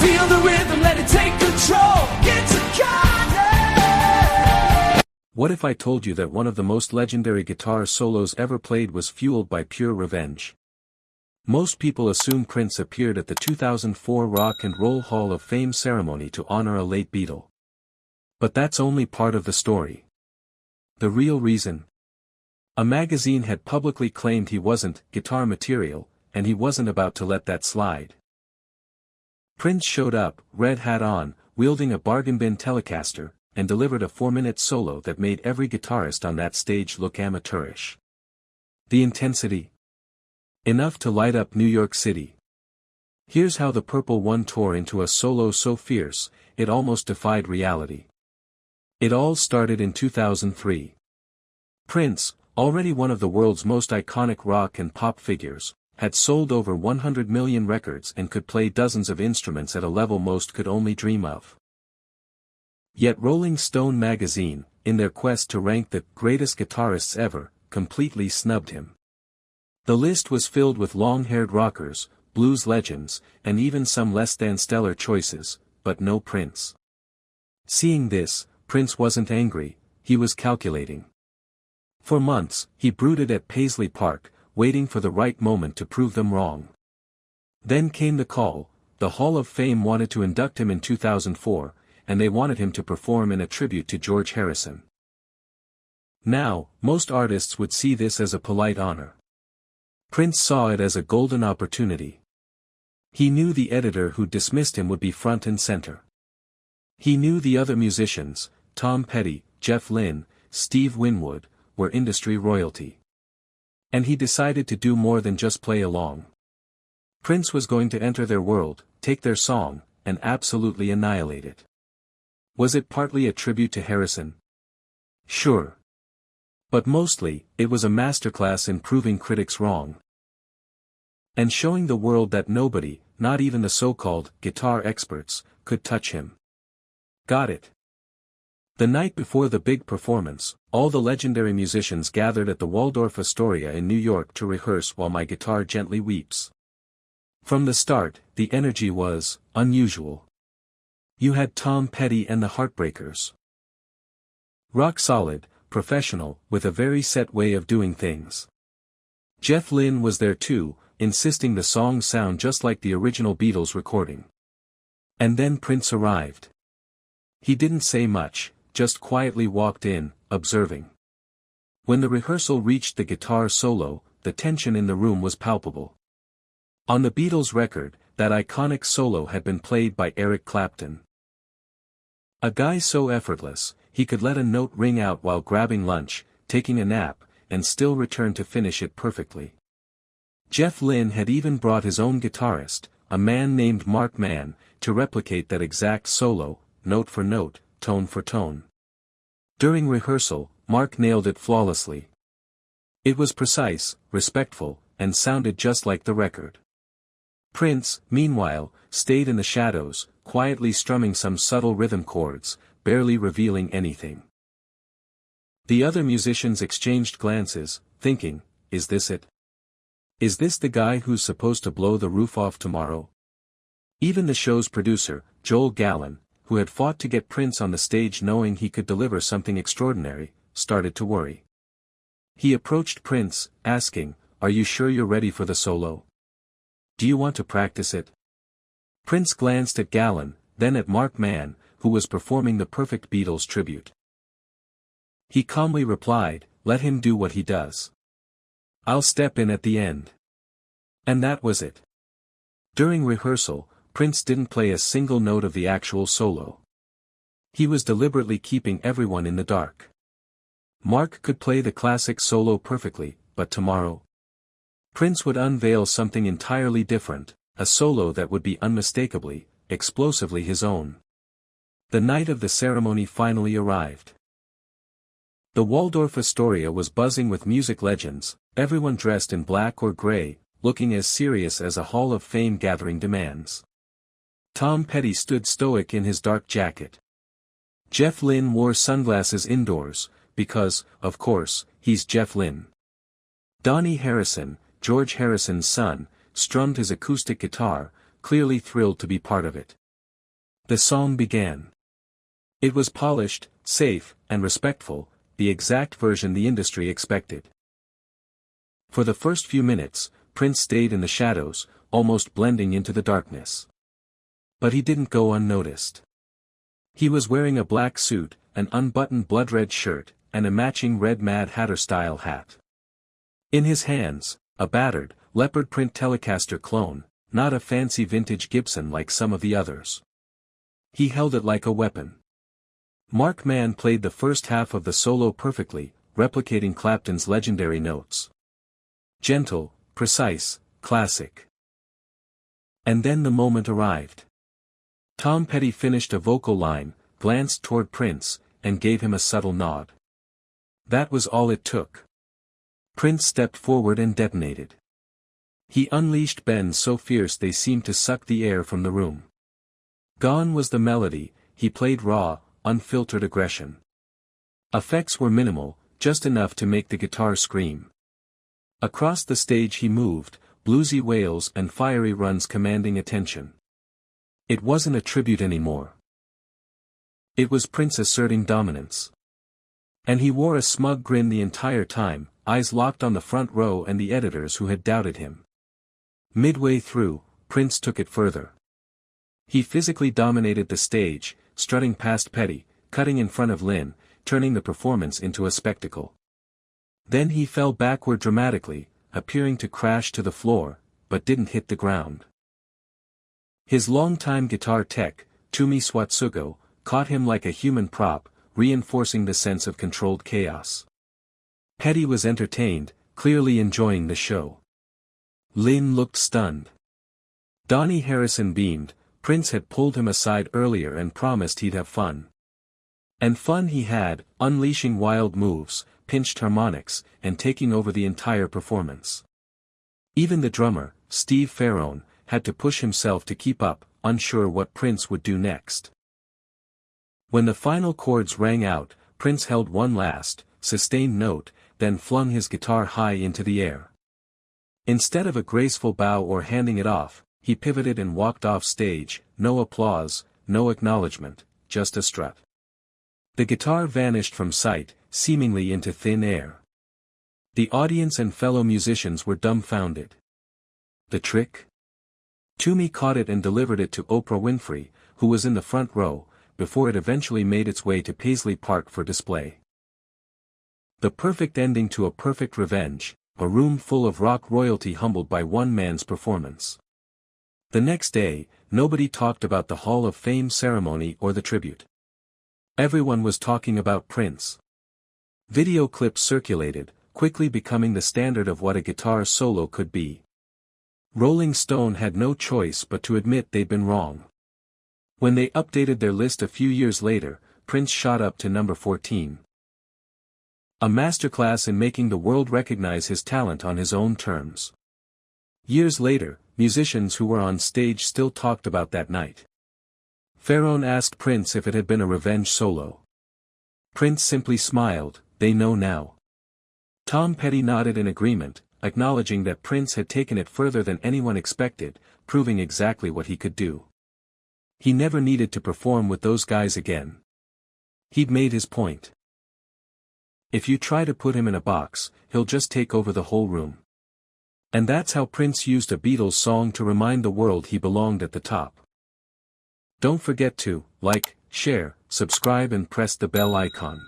Feel the rhythm, let it take control. It's a kind. What if I told you that one of the most legendary guitar solos ever played was fueled by pure revenge? Most people assume Prince appeared at the 2004 Rock and Roll Hall of Fame ceremony to honor a late Beatle. But that's only part of the story. The real reason? A magazine had publicly claimed he wasn't guitar material, and he wasn't about to let that slide. Prince showed up, red hat on, wielding a bargain bin Telecaster, and delivered a 4-minute solo that made every guitarist on that stage look amateurish. The intensity? Enough to light up New York City. Here's how the Purple One tore into a solo so fierce, it almost defied reality. It all started in 2003. Prince, already one of the world's most iconic rock and pop figures, had sold over 100 million records and could play dozens of instruments at a level most could only dream of. Yet Rolling Stone magazine, in their quest to rank the greatest guitarists ever, completely snubbed him. The list was filled with long-haired rockers, blues legends, and even some less than stellar choices, but no Prince. Seeing this, Prince wasn't angry, he was calculating. For months, he brooded at Paisley Park, waiting for the right moment to prove them wrong. Then came the call. The Hall of Fame wanted to induct him in 2004, and they wanted him to perform in a tribute to George Harrison. Now, most artists would see this as a polite honor. Prince saw it as a golden opportunity. He knew the editor who dismissed him would be front and center. He knew the other musicians, Tom Petty, Jeff Lynne, Steve Winwood, were industry royalty. And he decided to do more than just play along. Prince was going to enter their world, take their song, and absolutely annihilate it. Was it partly a tribute to Harrison? Sure. But mostly, it was a masterclass in proving critics wrong. And showing the world that nobody, not even the so-called guitar experts, could touch him. Got it? The night before the big performance, all the legendary musicians gathered at the Waldorf Astoria in New York to rehearse While My Guitar Gently Weeps. From the start, the energy was unusual. You had Tom Petty and the Heartbreakers. Rock solid, professional, with a very set way of doing things. Jeff Lynne was there too, insisting the songs sound just like the original Beatles recording. And then Prince arrived. He didn't say much, just quietly walked in, observing. When the rehearsal reached the guitar solo, the tension in the room was palpable. On the Beatles record, that iconic solo had been played by Eric Clapton. A guy so effortless, he could let a note ring out while grabbing lunch, taking a nap, and still return to finish it perfectly. Jeff Lynne had even brought his own guitarist, a man named Mark Mann, to replicate that exact solo, note for note, tone for tone. During rehearsal, Mark nailed it flawlessly. It was precise, respectful, and sounded just like the record. Prince, meanwhile, stayed in the shadows, quietly strumming some subtle rhythm chords, barely revealing anything. The other musicians exchanged glances, thinking, is this it? Is this the guy who's supposed to blow the roof off tomorrow? Even the show's producer, Joel Gallen, who had fought to get Prince on the stage knowing he could deliver something extraordinary, started to worry. He approached Prince, asking, "Are you sure you're ready for the solo? Do you want to practice it?" Prince glanced at Gallen, then at Mark Mann, who was performing the perfect Beatles tribute. He calmly replied, "Let him do what he does. I'll step in at the end." And that was it. During rehearsal, Prince didn't play a single note of the actual solo. He was deliberately keeping everyone in the dark. Mark could play the classic solo perfectly, but tomorrow, Prince would unveil something entirely different, a solo that would be unmistakably, explosively his own. The night of the ceremony finally arrived. The Waldorf Astoria was buzzing with music legends, everyone dressed in black or gray, looking as serious as a Hall of Fame gathering demands. Tom Petty stood stoic in his dark jacket. Jeff Lynne wore sunglasses indoors, because, of course, he's Jeff Lynne. Donnie Harrison, George Harrison's son, strummed his acoustic guitar, clearly thrilled to be part of it. The song began. It was polished, safe, and respectful, the exact version the industry expected. For the first few minutes, Prince stayed in the shadows, almost blending into the darkness. But he didn't go unnoticed. He was wearing a black suit, an unbuttoned blood-red shirt, and a matching red Mad Hatter-style hat. In his hands, a battered, leopard print Telecaster clone, not a fancy vintage Gibson like some of the others. He held it like a weapon. Mark Mann played the first half of the solo perfectly, replicating Clapton's legendary notes. Gentle, precise, classic. And then the moment arrived. Tom Petty finished a vocal line, glanced toward Prince, and gave him a subtle nod. That was all it took. Prince stepped forward and detonated. He unleashed bends so fierce they seemed to suck the air from the room. Gone was the melody, he played raw, unfiltered aggression. Effects were minimal, just enough to make the guitar scream. Across the stage he moved, bluesy wails and fiery runs commanding attention. It wasn't a tribute anymore. It was Prince asserting dominance. And he wore a smug grin the entire time, eyes locked on the front row and the editors who had doubted him. Midway through, Prince took it further. He physically dominated the stage, strutting past Petty, cutting in front of Lynn, turning the performance into a spectacle. Then he fell backward dramatically, appearing to crash to the floor, but didn't hit the ground. His longtime guitar tech, Tumi Swatsugo, caught him like a human prop, reinforcing the sense of controlled chaos. Petty was entertained, clearly enjoying the show. Lynn looked stunned. Donnie Harrison beamed. Prince had pulled him aside earlier and promised he'd have fun. And fun he had, unleashing wild moves, pinched harmonics, and taking over the entire performance. Even the drummer, Steve Ferrone, had to push himself to keep up, unsure what Prince would do next. When the final chords rang out, Prince held one last, sustained note, then flung his guitar high into the air. Instead of a graceful bow or handing it off, he pivoted and walked off stage, no applause, no acknowledgement, just a strut. The guitar vanished from sight, seemingly into thin air. The audience and fellow musicians were dumbfounded. The trick? Toomey caught it and delivered it to Oprah Winfrey, who was in the front row, before it eventually made its way to Paisley Park for display. The perfect ending to a perfect revenge, a room full of rock royalty humbled by one man's performance. The next day, nobody talked about the Hall of Fame ceremony or the tribute. Everyone was talking about Prince. Video clips circulated, quickly becoming the standard of what a guitar solo could be. Rolling Stone had no choice but to admit they'd been wrong. When they updated their list a few years later, Prince shot up to number 14. A masterclass in making the world recognize his talent on his own terms. Years later, musicians who were on stage still talked about that night. Ferrone asked Prince if it had been a revenge solo. Prince simply smiled, "They know now." Tom Petty nodded in agreement, acknowledging that Prince had taken it further than anyone expected, proving exactly what he could do. He never needed to perform with those guys again. He'd made his point. If you try to put him in a box, he'll just take over the whole room. And that's how Prince used a Beatles song to remind the world he belonged at the top. Don't forget to like, share, subscribe and press the bell icon.